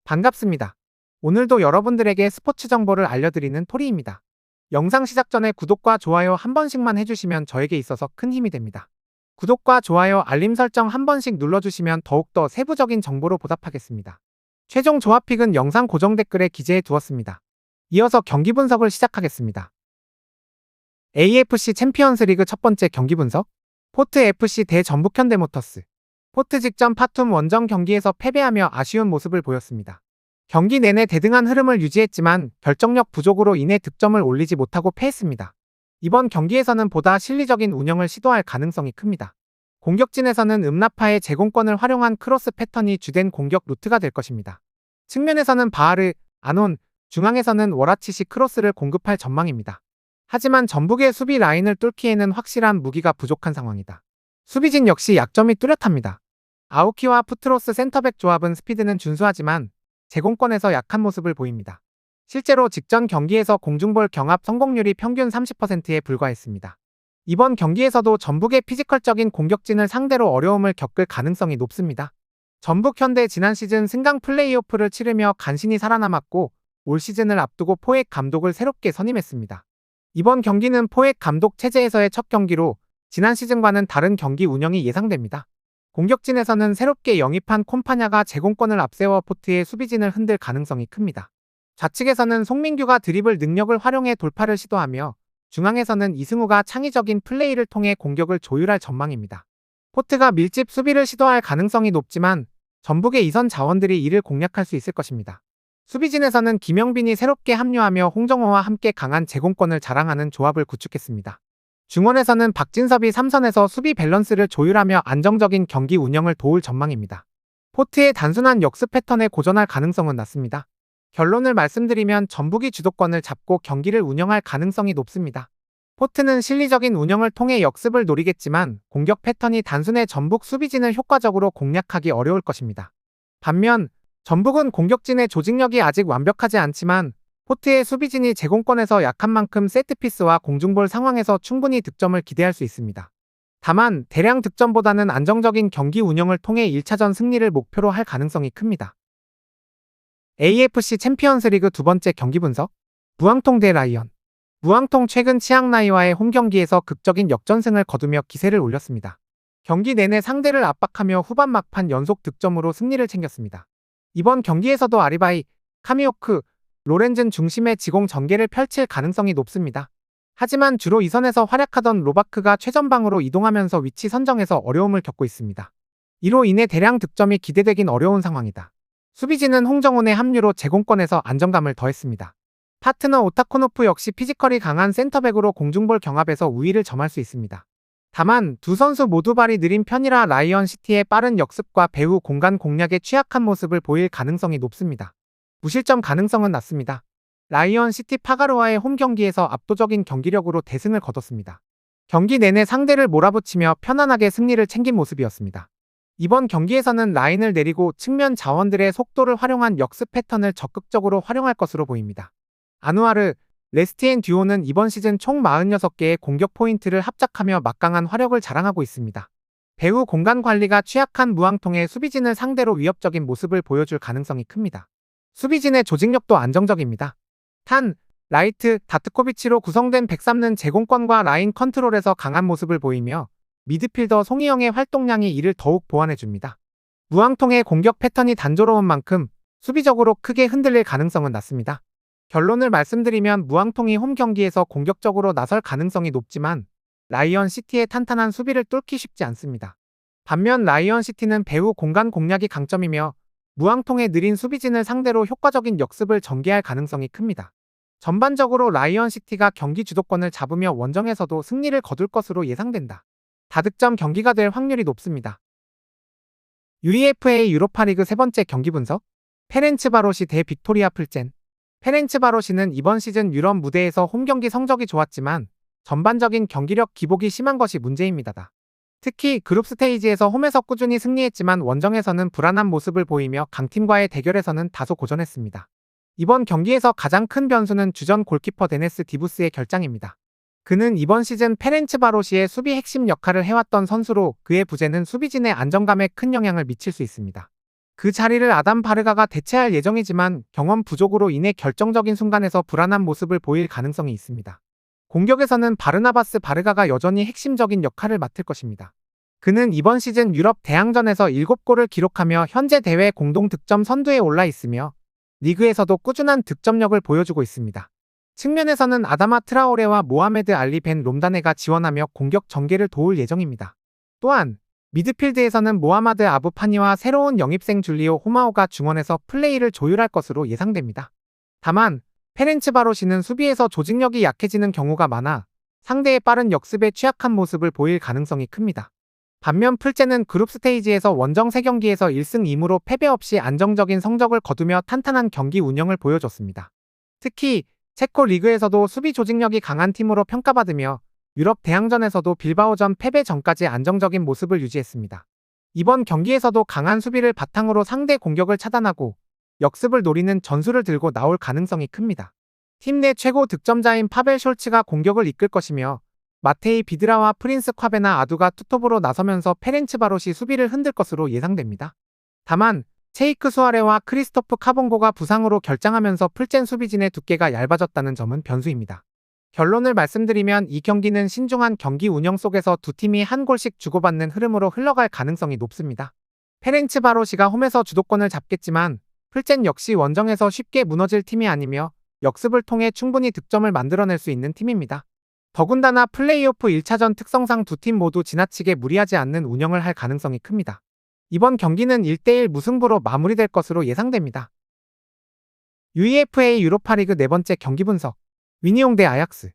반갑습니다. 오늘도 여러분들에게 스포츠 정보를 알려드리는 토리입니다. 영상 시작 전에 구독과 좋아요 한 번씩만 해주시면 저에게 있어서 큰 힘이 됩니다. 구독과 좋아요, 알림 설정 한 번씩 눌러주시면 더욱더 세부적인 정보로 보답하겠습니다. 최종 조합픽은 영상 고정 댓글에 기재해 두었습니다. 이어서 경기 분석을 시작하겠습니다. AFC 챔피언스리그 첫 번째 경기 분석, 포트FC 대 전북현대모터스. 포트 직전 파툼 원정 경기에서 패배하며 아쉬운 모습을 보였습니다. 경기 내내 대등한 흐름을 유지했지만 결정력 부족으로 인해 득점을 올리지 못하고 패했습니다. 이번 경기에서는 보다 실리적인 운영을 시도할 가능성이 큽니다. 공격진에서는 음나파의 제공권을 활용한 크로스 패턴이 주된 공격 루트가 될 것입니다. 측면에서는 바하르, 아논, 중앙에서는 워라치시 크로스를 공급할 전망입니다. 하지만 전북의 수비 라인을 뚫기에는 확실한 무기가 부족한 상황이다. 수비진 역시 약점이 뚜렷합니다. 아우키와 푸트로스 센터백 조합은 스피드는 준수하지만 제공권에서 약한 모습을 보입니다. 실제로 직전 경기에서 공중볼 경합 성공률이 평균 30%에 불과했습니다. 이번 경기에서도 전북의 피지컬적인 공격진을 상대로 어려움을 겪을 가능성이 높습니다. 전북 현대 지난 시즌 승강 플레이오프를 치르며 간신히 살아남았고 올 시즌을 앞두고 포획 감독을 새롭게 선임했습니다. 이번 경기는 포획 감독 체제에서의 첫 경기로 지난 시즌과는 다른 경기 운영이 예상됩니다. 공격진에서는 새롭게 영입한 콤파냐가 제공권을 앞세워 포트의 수비진을 흔들 가능성이 큽니다. 좌측에서는 송민규가 드리블 능력을 활용해 돌파를 시도하며 중앙에서는 이승우가 창의적인 플레이를 통해 공격을 조율할 전망입니다. 포트가 밀집 수비를 시도할 가능성이 높지만 전북의 이선 자원들이 이를 공략할 수 있을 것입니다. 수비진에서는 김영빈이 새롭게 합류하며 홍정호와 함께 강한 제공권을 자랑하는 조합을 구축했습니다. 중원에서는 박진섭이 3선에서 수비 밸런스를 조율하며 안정적인 경기 운영을 도울 전망입니다. 포트의 단순한 역습 패턴에 고전할 가능성은 낮습니다. 결론을 말씀드리면 전북이 주도권을 잡고 경기를 운영할 가능성이 높습니다. 포트는 실리적인 운영을 통해 역습을 노리겠지만 공격 패턴이 단순해 전북 수비진을 효과적으로 공략하기 어려울 것입니다. 반면 전북은 공격진의 조직력이 아직 완벽하지 않지만 포트의 수비진이 제공권에서 약한 만큼 세트피스와 공중볼 상황에서 충분히 득점을 기대할 수 있습니다. 다만 대량 득점보다는 안정적인 경기 운영을 통해 1차전 승리를 목표로 할 가능성이 큽니다. AFC 챔피언스리그 두 번째 경기 분석, 무앙통 대 라이언. 무앙통 최근 치앙라이와의 홈경기에서 극적인 역전승을 거두며 기세를 올렸습니다. 경기 내내 상대를 압박하며 후반 막판 연속 득점으로 승리를 챙겼습니다. 이번 경기에서도 아리바이, 카미오크, 로렌즌 중심의 지공 전개를 펼칠 가능성이 높습니다. 하지만 주로 이선에서 활약하던 로바크가 최전방으로 이동하면서 위치 선정에서 어려움을 겪고 있습니다. 이로 인해 대량 득점이 기대되긴 어려운 상황이다. 수비진은 홍정훈의 합류로 제공권에서 안정감을 더했습니다. 파트너 오타코노프 역시 피지컬이 강한 센터백으로 공중볼 경합에서 우위를 점할 수 있습니다. 다만 두 선수 모두 발이 느린 편이라 라이언 시티의 빠른 역습과 배후 공간 공략에 취약한 모습을 보일 가능성이 높습니다. 무실점 가능성은 낮습니다. 라이언 시티 파가로와의 홈 경기에서 압도적인 경기력으로 대승을 거뒀습니다. 경기 내내 상대를 몰아붙이며 편안하게 승리를 챙긴 모습이었습니다. 이번 경기에서는 라인을 내리고 측면 자원들의 속도를 활용한 역습 패턴을 적극적으로 활용할 것으로 보입니다. 아누아르, 레스티엔 듀오는 이번 시즌 총 46개의 공격 포인트를 합작하며 막강한 화력을 자랑하고 있습니다. 배후 공간 관리가 취약한 무앙통의 수비진을 상대로 위협적인 모습을 보여줄 가능성이 큽니다. 수비진의 조직력도 안정적입니다. 탄, 라이트, 다트코비치로 구성된 백삼는 제공권과 라인 컨트롤에서 강한 모습을 보이며 미드필더 송희영의 활동량이 이를 더욱 보완해줍니다. 무앙통의 공격 패턴이 단조로운 만큼 수비적으로 크게 흔들릴 가능성은 낮습니다. 결론을 말씀드리면 무앙통이 홈 경기에서 공격적으로 나설 가능성이 높지만 라이언 시티의 탄탄한 수비를 뚫기 쉽지 않습니다. 반면 라이언 시티는 배후 공간 공략이 강점이며 무앙통의 느린 수비진을 상대로 효과적인 역습을 전개할 가능성이 큽니다. 전반적으로 라이언 시티가 경기 주도권을 잡으며 원정에서도 승리를 거둘 것으로 예상된다. 다득점 경기가 될 확률이 높습니다. UEFA 유로파리그 세 번째 경기 분석, 페렌츠바로시 대 빅토리아 플젠. 페렌츠바로시는 이번 시즌 유럽 무대에서 홈 경기 성적이 좋았지만 전반적인 경기력 기복이 심한 것이 문제입니다. 특히 그룹 스테이지에서 홈에서 꾸준히 승리했지만 원정에서는 불안한 모습을 보이며 강팀과의 대결에서는 다소 고전했습니다. 이번 경기에서 가장 큰 변수는 주전 골키퍼 데네스 디부스의 결장입니다. 그는 이번 시즌 페렌츠바로시의 수비 핵심 역할을 해왔던 선수로 그의 부재는 수비진의 안정감에 큰 영향을 미칠 수 있습니다. 그 자리를 아담 바르가가 대체할 예정이지만 경험 부족으로 인해 결정적인 순간에서 불안한 모습을 보일 가능성이 있습니다. 공격에서는 바르나바스 바르가가 여전히 핵심적인 역할을 맡을 것입니다. 그는 이번 시즌 유럽 대항전에서 7골을 기록하며 현재 대회 공동 득점 선두에 올라 있으며 리그에서도 꾸준한 득점력을 보여주고 있습니다. 측면에서는 아다마 트라오레와 모하메드 알리 벤 롬다네가 지원하며 공격 전개를 도울 예정입니다. 또한 미드필드에서는 모하마드 아부파니와 새로운 영입생 줄리오 호마오가 중원에서 플레이를 조율할 것으로 예상됩니다. 다만 페렌츠바로시는 수비에서 조직력이 약해지는 경우가 많아 상대의 빠른 역습에 취약한 모습을 보일 가능성이 큽니다. 반면 풀제는 그룹 스테이지에서 원정 3경기에서 1승 2무로 패배 없이 안정적인 성적을 거두며 탄탄한 경기 운영을 보여줬습니다. 특히 체코 리그에서도 수비 조직력이 강한 팀으로 평가받으며 유럽 대항전에서도 빌바오전 패배 전까지 안정적인 모습을 유지했습니다. 이번 경기에서도 강한 수비를 바탕으로 상대 공격을 차단하고 역습을 노리는 전술을 들고 나올 가능성이 큽니다. 팀 내 최고 득점자인 파벨 숄츠가 공격을 이끌 것이며 마테이 비드라와 프린스 콰베나 아두가 투톱으로 나서면서 페렌츠바롯이 수비를 흔들 것으로 예상됩니다. 다만 체이크 수아레와 크리스토프 카봉고가 부상으로 결장하면서 풀젠 수비진의 두께가 얇아졌다는 점은 변수입니다. 결론을 말씀드리면 이 경기는 신중한 경기 운영 속에서 두 팀이 한 골씩 주고받는 흐름으로 흘러갈 가능성이 높습니다. 페렌츠바로시가 홈에서 주도권을 잡겠지만 풀젠 역시 원정에서 쉽게 무너질 팀이 아니며 역습을 통해 충분히 득점을 만들어낼 수 있는 팀입니다. 더군다나 플레이오프 1차전 특성상 두 팀 모두 지나치게 무리하지 않는 운영을 할 가능성이 큽니다. 이번 경기는 1대1 무승부로 마무리될 것으로 예상됩니다. UEFA 유로파리그 네 번째 경기 분석. 위니옹 대 아약스.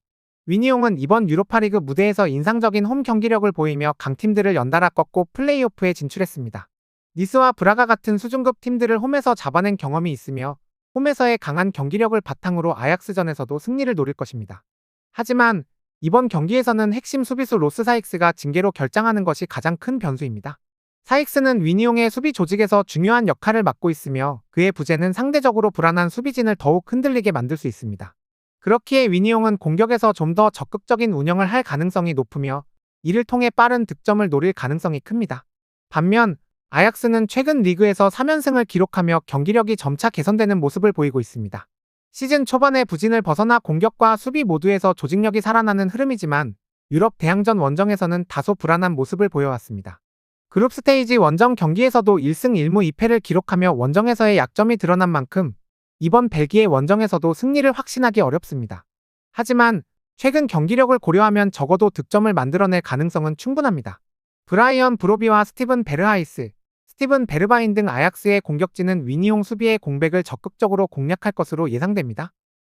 위니옹은 이번 유로파리그 무대에서 인상적인 홈 경기력을 보이며 강팀들을 연달아 꺾고 플레이오프에 진출했습니다. 니스와 브라가 같은 수준급 팀들을 홈에서 잡아낸 경험이 있으며 홈에서의 강한 경기력을 바탕으로 아약스전에서도 승리를 노릴 것입니다. 하지만 이번 경기에서는 핵심 수비수 로스 사익스가 징계로 결장하는 것이 가장 큰 변수입니다. 사익스는 위니옹의 수비 조직에서 중요한 역할을 맡고 있으며 그의 부재는 상대적으로 불안한 수비진을 더욱 흔들리게 만들 수 있습니다. 그렇기에 위니옹은 공격에서 좀 더 적극적인 운영을 할 가능성이 높으며 이를 통해 빠른 득점을 노릴 가능성이 큽니다. 반면 아약스는 최근 리그에서 3연승을 기록하며 경기력이 점차 개선되는 모습을 보이고 있습니다. 시즌 초반의 부진을 벗어나 공격과 수비 모두에서 조직력이 살아나는 흐름이지만 유럽 대항전 원정에서는 다소 불안한 모습을 보여왔습니다. 그룹 스테이지 원정 경기에서도 1승 1무 2패를 기록하며 원정에서의 약점이 드러난 만큼 이번 벨기에 원정에서도 승리를 확신하기 어렵습니다. 하지만 최근 경기력을 고려하면 적어도 득점을 만들어낼 가능성은 충분합니다. 브라이언 브로비와 스티븐 베르하이스, 스티븐 베르바인 등 아약스의 공격진은 위니옹 수비의 공백을 적극적으로 공략할 것으로 예상됩니다.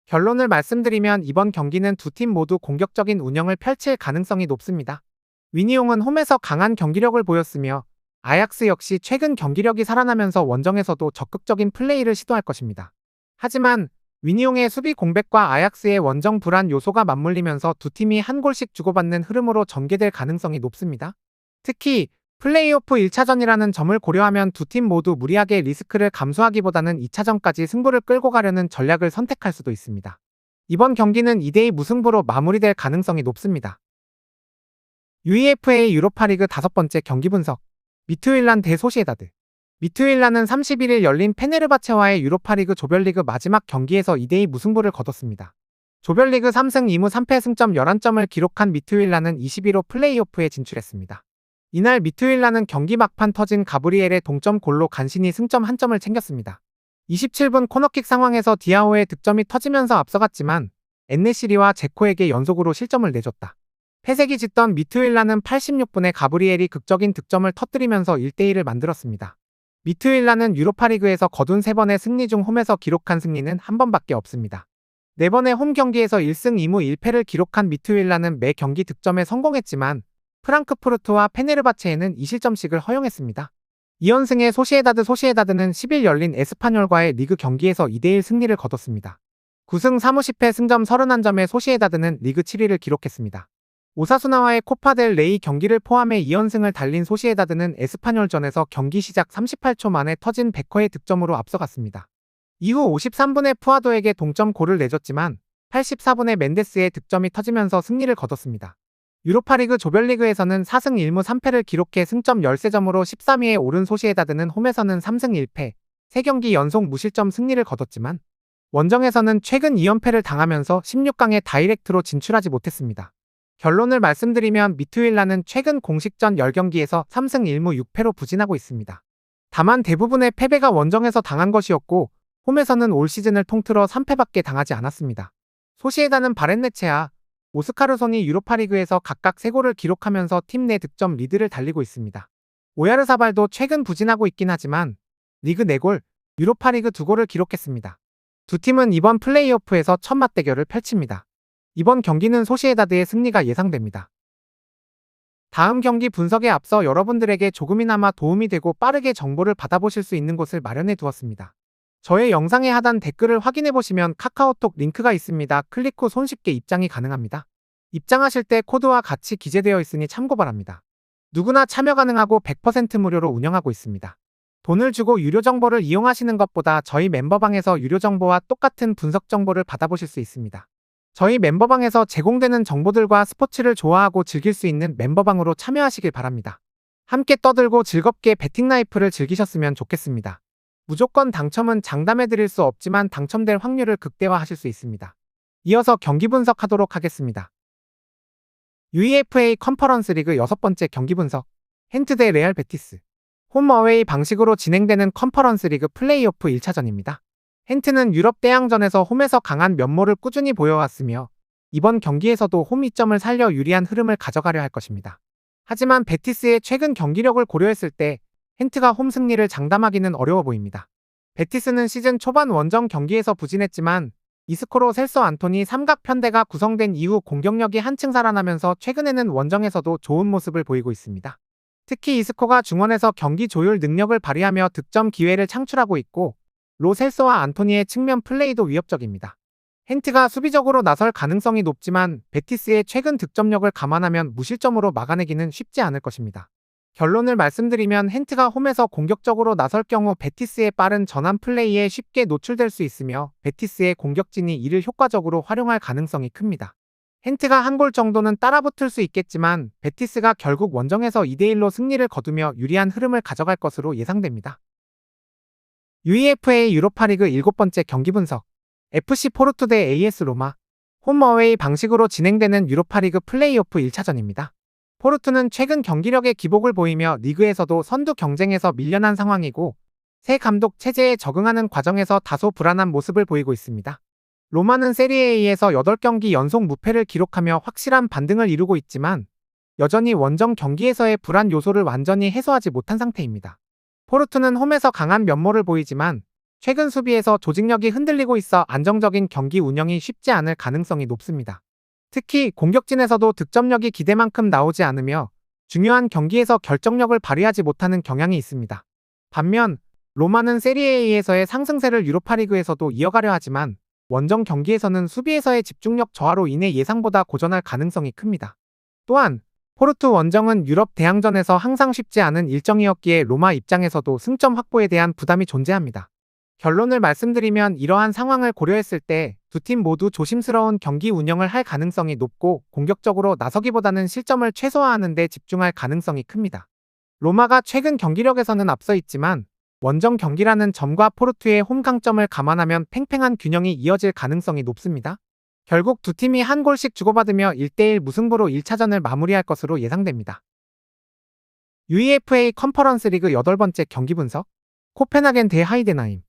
결론을 말씀드리면 이번 경기는 두 팀 모두 공격적인 운영을 펼칠 가능성이 높습니다. 위니옹은 홈에서 강한 경기력을 보였으며 아약스 역시 최근 경기력이 살아나면서 원정에서도 적극적인 플레이를 시도할 것입니다. 하지만 위니옹의 수비 공백과 아약스의 원정 불안 요소가 맞물리면서 두 팀이 한 골씩 주고받는 흐름으로 전개될 가능성이 높습니다. 특히 플레이오프 1차전이라는 점을 고려하면 두 팀 모두 무리하게 리스크를 감수하기보다는 2차전까지 승부를 끌고 가려는 전략을 선택할 수도 있습니다. 이번 경기는 2대2 무승부로 마무리될 가능성이 높습니다. UEFA 유로파리그 5번째 경기 분석. 미트윌란 대 소시에다드. 미트윌란은 31일 열린 페네르바체와의 유로파리그 조별리그 마지막 경기에서 2대2 무승부를 거뒀습니다. 조별리그 3승 2무 3패 승점 11점을 기록한 미트윌란은 21호 플레이오프에 진출했습니다. 이날 미트윌란은 경기 막판 터진 가브리엘의 동점골로 간신히 승점 1점을 챙겼습니다. 27분 코너킥 상황에서 디아오의 득점이 터지면서 앞서갔지만 엔네시리와 제코에게 연속으로 실점을 내줬다. 패색이 짙던 미트윌란은 86분에 가브리엘이 극적인 득점을 터뜨리면서 1대1을 만들었습니다. 미트윌란은 유로파리그에서 거둔 3번의 승리 중 홈에서 기록한 승리는 한 번밖에 없습니다. 4번의 홈 경기에서 1승 2무 1패를 기록한 미트윌란은 매 경기 득점에 성공했지만 프랑크푸르트와 페네르바체에는 2실점씩을 허용했습니다. 2연승의 소시에다드는 10일 열린 에스파뇰과의 리그 경기에서 2대1 승리를 거뒀습니다. 9승 3무 10패 승점 31점의 소시에다드는 리그 7위를 기록했습니다. 오사수나와의 코파델 레이 경기를 포함해 2연승을 달린 소시에다드는 에스파뇰전에서 경기 시작 38초 만에 터진 베커의 득점으로 앞서갔습니다. 이후 53분에 푸아도에게 동점골을 내줬지만 84분에 멘데스의 득점이 터지면서 승리를 거뒀습니다. 유로파리그 조별리그에서는 4승 1무 3패를 기록해 승점 13점으로 13위에 오른 소시에다드는 홈에서는 3승 1패, 3경기 연속 무실점 승리를 거뒀지만 원정에서는 최근 2연패를 당하면서 16강에 다이렉트로 진출하지 못했습니다. 결론을 말씀드리면 미투일라는 최근 공식전 10경기에서 3승 1무 6패로 부진하고 있습니다. 다만 대부분의 패배가 원정에서 당한 것이었고 홈에서는 올 시즌을 통틀어 3패밖에 당하지 않았습니다. 소시에다는 바렌네체아, 오스카르손이 유로파리그에서 각각 3골을 기록하면서 팀 내 득점 리드를 달리고 있습니다. 오야르사발도 최근 부진하고 있긴 하지만 리그 4골, 유로파리그 2골을 기록했습니다. 두 팀은 이번 플레이오프에서 첫 맞대결을 펼칩니다. 이번 경기는 소시에다드의 승리가 예상됩니다. 다음 경기 분석에 앞서 여러분들에게 조금이나마 도움이 되고 빠르게 정보를 받아보실 수 있는 곳을 마련해 두었습니다. 저의 영상의 하단 댓글을 확인해보시면 카카오톡 링크가 있습니다. 클릭 후 손쉽게 입장이 가능합니다. 입장하실 때 코드와 같이 기재되어 있으니 참고 바랍니다. 누구나 참여 가능하고 100% 무료로 운영하고 있습니다. 돈을 주고 유료 정보를 이용하시는 것보다 저희 멤버방에서 유료 정보와 똑같은 분석 정보를 받아보실 수 있습니다. 저희 멤버방에서 제공되는 정보들과 스포츠를 좋아하고 즐길 수 있는 멤버방으로 참여하시길 바랍니다. 함께 떠들고 즐겁게 배팅 라이프를 즐기셨으면 좋겠습니다. 무조건 당첨은 장담해드릴 수 없지만 당첨될 확률을 극대화하실 수 있습니다. 이어서 경기 분석하도록 하겠습니다. UEFA 컨퍼런스 리그 6번째 경기 분석. 헨트 대 레알 베티스. 홈 어웨이 방식으로 진행되는 컨퍼런스 리그 플레이오프 1차전입니다. 헨트는 유럽 대항전에서 홈에서 강한 면모를 꾸준히 보여왔으며 이번 경기에서도 홈 이점을 살려 유리한 흐름을 가져가려 할 것입니다. 하지만 베티스의 최근 경기력을 고려했을 때 헨트가 홈 승리를 장담하기는 어려워 보입니다. 베티스는 시즌 초반 원정 경기에서 부진했지만 이스코로 셀소 안토니 삼각편대가 구성된 이후 공격력이 한층 살아나면서 최근에는 원정에서도 좋은 모습을 보이고 있습니다. 특히 이스코가 중원에서 경기 조율 능력을 발휘하며 득점 기회를 창출하고 있고 로 셀소와 안토니의 측면 플레이도 위협적입니다. 헨트가 수비적으로 나설 가능성이 높지만 베티스의 최근 득점력을 감안하면 무실점으로 막아내기는 쉽지 않을 것입니다. 결론을 말씀드리면 헨트가 홈에서 공격적으로 나설 경우 베티스의 빠른 전환 플레이에 쉽게 노출될 수 있으며 베티스의 공격진이 이를 효과적으로 활용할 가능성이 큽니다. 헨트가 한 골 정도는 따라붙을 수 있겠지만 베티스가 결국 원정에서 2대1로 승리를 거두며 유리한 흐름을 가져갈 것으로 예상됩니다. UEFA 유로파리그 7번째 경기 분석. FC 포르투 대 AS 로마. 홈 어웨이 방식으로 진행되는 유로파리그 플레이오프 1차전입니다. 포르투는 최근 경기력의 기복을 보이며 리그에서도 선두 경쟁에서 밀려난 상황이고 새 감독 체제에 적응하는 과정에서 다소 불안한 모습을 보이고 있습니다. 로마는 세리에A에서 8경기 연속 무패를 기록하며 확실한 반등을 이루고 있지만 여전히 원정 경기에서의 불안 요소를 완전히 해소하지 못한 상태입니다. 포르투는 홈에서 강한 면모를 보이지만 최근 수비에서 조직력이 흔들리고 있어 안정적인 경기 운영이 쉽지 않을 가능성이 높습니다. 특히 공격진에서도 득점력이 기대만큼 나오지 않으며 중요한 경기에서 결정력을 발휘하지 못하는 경향이 있습니다. 반면 로마는 세리에A에서의 상승세를 유로파리그에서도 이어가려 하지만 원정 경기에서는 수비에서의 집중력 저하로 인해 예상보다 고전할 가능성이 큽니다. 또한 포르투 원정은 유럽 대항전에서 항상 쉽지 않은 일정이었기에 로마 입장에서도 승점 확보에 대한 부담이 존재합니다. 결론을 말씀드리면 이러한 상황을 고려했을 때 두 팀 모두 조심스러운 경기 운영을 할 가능성이 높고 공격적으로 나서기보다는 실점을 최소화하는 데 집중할 가능성이 큽니다. 로마가 최근 경기력에서는 앞서 있지만 원정 경기라는 점과 포르투의 홈 강점을 감안하면 팽팽한 균형이 이어질 가능성이 높습니다. 결국 두 팀이 한 골씩 주고받으며 1대1 무승부로 1차전을 마무리할 것으로 예상됩니다. UEFA 컨퍼런스 리그 8번째 경기 분석. 코펜하겐 대 하이덴하임.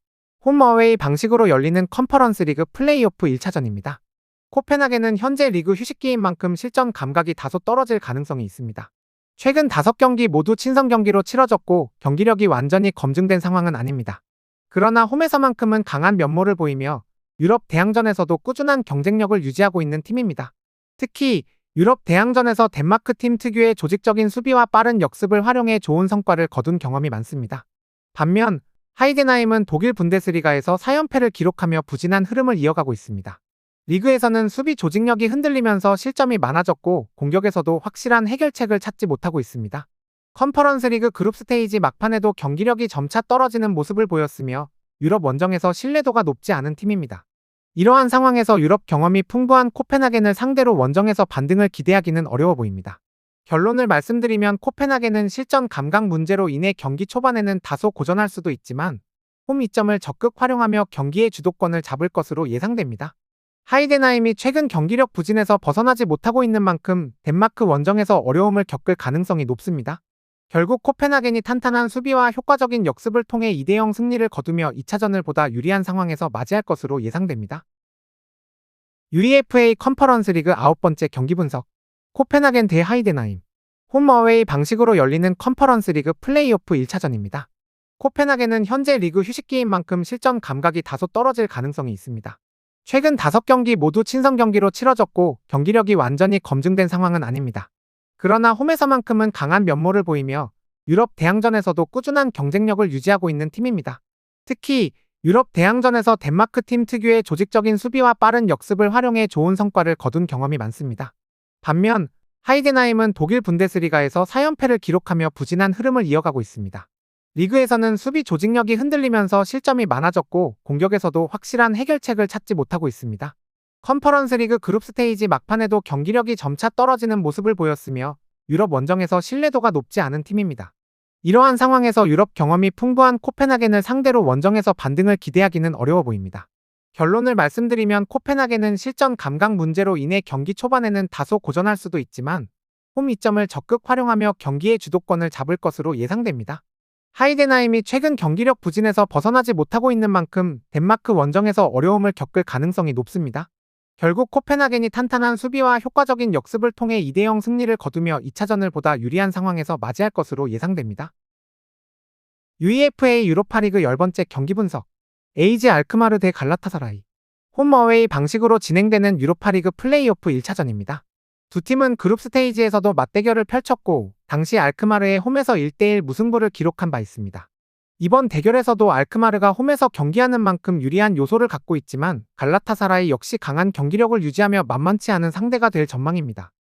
홈 어웨이 방식으로 열리는 컨퍼런스 리그 플레이오프 1차전입니다. 코펜하겐은 현재 리그 휴식기인 만큼 실전 감각이 다소 떨어질 가능성이 있습니다. 최근 5경기 모두 친선 경기로 치러졌고 경기력이 완전히 검증된 상황은 아닙니다. 그러나 홈에서만큼은 강한 면모를 보이며 유럽 대항전에서도 꾸준한 경쟁력을 유지하고 있는 팀입니다. 특히 유럽 대항전에서 덴마크 팀 특유의 조직적인 수비와 빠른 역습을 활용해 좋은 성과를 거둔 경험이 많습니다. 반면 하이덴하임은 독일 분데스리가에서 4연패를 기록하며 부진한 흐름을 이어가고 있습니다. 리그에서는 수비 조직력이 흔들리면서 실점이 많아졌고 공격에서도 확실한 해결책을 찾지 못하고 있습니다. 컨퍼런스 리그 그룹 스테이지 막판에도 경기력이 점차 떨어지는 모습을 보였으며 유럽 원정에서 신뢰도가 높지 않은 팀입니다. 이러한 상황에서 유럽 경험이 풍부한 코펜하겐을 상대로 원정에서 반등을 기대하기는 어려워 보입니다. 결론을 말씀드리면 코펜하겐은 실전 감각 문제로 인해 경기 초반에는 다소 고전할 수도 있지만 홈 이점을 적극 활용하며 경기의 주도권을 잡을 것으로 예상됩니다. 하이덴하임이 최근 경기력 부진에서 벗어나지 못하고 있는 만큼 덴마크 원정에서 어려움을 겪을 가능성이 높습니다. 결국 코펜하겐이 탄탄한 수비와 효과적인 역습을 통해 2대0 승리를 거두며 2차전을 보다 유리한 상황에서 맞이할 것으로 예상됩니다. UEFA 컨퍼런스 리그 9번째 경기 분석. 코펜하겐 대 하이덴하임. 홈어웨이 방식으로 열리는 컨퍼런스 리그 플레이오프 1차전입니다. 코펜하겐은 현재 리그 휴식기인 만큼 실전 감각이 다소 떨어질 가능성이 있습니다. 최근 5경기 모두 친선 경기로 치러졌고 경기력이 완전히 검증된 상황은 아닙니다. 그러나 홈에서만큼은 강한 면모를 보이며 유럽 대항전에서도 꾸준한 경쟁력을 유지하고 있는 팀입니다. 특히 유럽 대항전에서 덴마크 팀 특유의 조직적인 수비와 빠른 역습을 활용해 좋은 성과를 거둔 경험이 많습니다. 반면 하이덴하임은 독일 분데스리가에서 4연패를 기록하며 부진한 흐름을 이어가고 있습니다. 리그에서는 수비 조직력이 흔들리면서 실점이 많아졌고 공격에서도 확실한 해결책을 찾지 못하고 있습니다. 컨퍼런스 리그 그룹 스테이지 막판에도 경기력이 점차 떨어지는 모습을 보였으며 유럽 원정에서 신뢰도가 높지 않은 팀입니다. 이러한 상황에서 유럽 경험이 풍부한 코펜하겐을 상대로 원정에서 반등을 기대하기는 어려워 보입니다. 결론을 말씀드리면 코펜하겐은 실전 감각 문제로 인해 경기 초반에는 다소 고전할 수도 있지만 홈 이점을 적극 활용하며 경기의 주도권을 잡을 것으로 예상됩니다. 하이덴하임이 최근 경기력 부진에서 벗어나지 못하고 있는 만큼 덴마크 원정에서 어려움을 겪을 가능성이 높습니다. 결국 코펜하겐이 탄탄한 수비와 효과적인 역습을 통해 2대0 승리를 거두며 2차전을 보다 유리한 상황에서 맞이할 것으로 예상됩니다. UEFA 유로파리그 10번째 경기 분석. AZ 알크마르 대 갈라타사라이. 홈어웨이 방식으로 진행되는 유로파리그 플레이오프 1차전입니다. 두 팀은 그룹 스테이지에서도 맞대결을 펼쳤고 당시 알크마르의 홈에서 1대1 무승부를 기록한 바 있습니다. 이번 대결에서도 알크마르가 홈에서 경기하는 만큼 유리한 요소를 갖고 있지만 갈라타사라이 역시 강한 경기력을 유지하며 만만치 않은 상대가 될 전망입니다.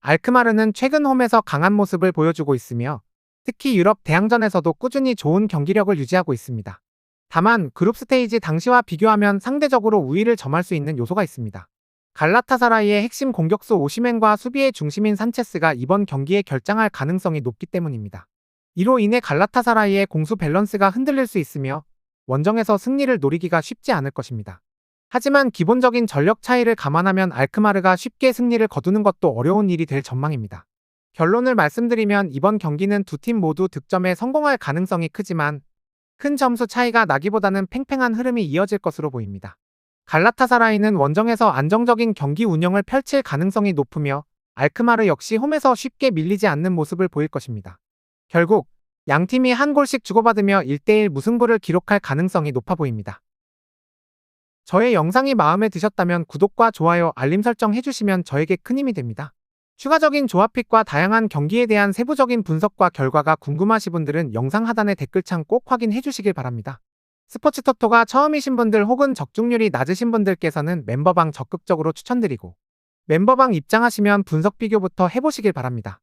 알크마르는 최근 홈에서 강한 모습을 보여주고 있으며 특히 유럽 대항전에서도 꾸준히 좋은 경기력을 유지하고 있습니다. 다만 그룹 스테이지 당시와 비교하면 상대적으로 우위를 점할 수 있는 요소가 있습니다. 갈라타사라이의 핵심 공격수 오시멘과 수비의 중심인 산체스가 이번 경기에 결장할 가능성이 높기 때문입니다. 이로 인해 갈라타사라이의 공수 밸런스가 흔들릴 수 있으며 원정에서 승리를 노리기가 쉽지 않을 것입니다. 하지만 기본적인 전력 차이를 감안하면 알크마르가 쉽게 승리를 거두는 것도 어려운 일이 될 전망입니다. 결론을 말씀드리면 이번 경기는 두 팀 모두 득점에 성공할 가능성이 크지만 큰 점수 차이가 나기보다는 팽팽한 흐름이 이어질 것으로 보입니다. 갈라타사라이는 원정에서 안정적인 경기 운영을 펼칠 가능성이 높으며 알크마르 역시 홈에서 쉽게 밀리지 않는 모습을 보일 것입니다. 결국 양팀이 한 골씩 주고받으며 1대1 무승부를 기록할 가능성이 높아 보입니다. 저의 영상이 마음에 드셨다면 구독과 좋아요, 알림 설정 해주시면 저에게 큰 힘이 됩니다. 추가적인 조합픽과 다양한 경기에 대한 세부적인 분석과 결과가 궁금하신 분들은 영상 하단의 댓글창 꼭 확인해 주시길 바랍니다. 스포츠 토토가 처음이신 분들 혹은 적중률이 낮으신 분들께서는 멤버방 적극적으로 추천드리고 멤버방 입장하시면 분석 비교부터 해보시길 바랍니다.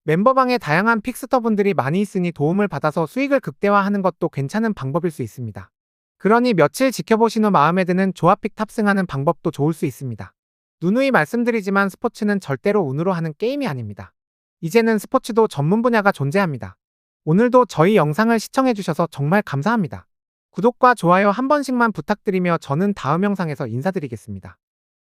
멤버방에 다양한 픽스터분들이 많이 있으니 도움을 받아서 수익을 극대화하는 것도 괜찮은 방법일 수 있습니다. 그러니 며칠 지켜보신 후 마음에 드는 조합픽 탑승하는 방법도 좋을 수 있습니다. 누누이 말씀드리지만 스포츠는 절대로 운으로 하는 게임이 아닙니다. 이제는 스포츠도 전문 분야가 존재합니다. 오늘도 저희 영상을 시청해주셔서 정말 감사합니다. 구독과 좋아요 한 번씩만 부탁드리며 저는 다음 영상에서 인사드리겠습니다.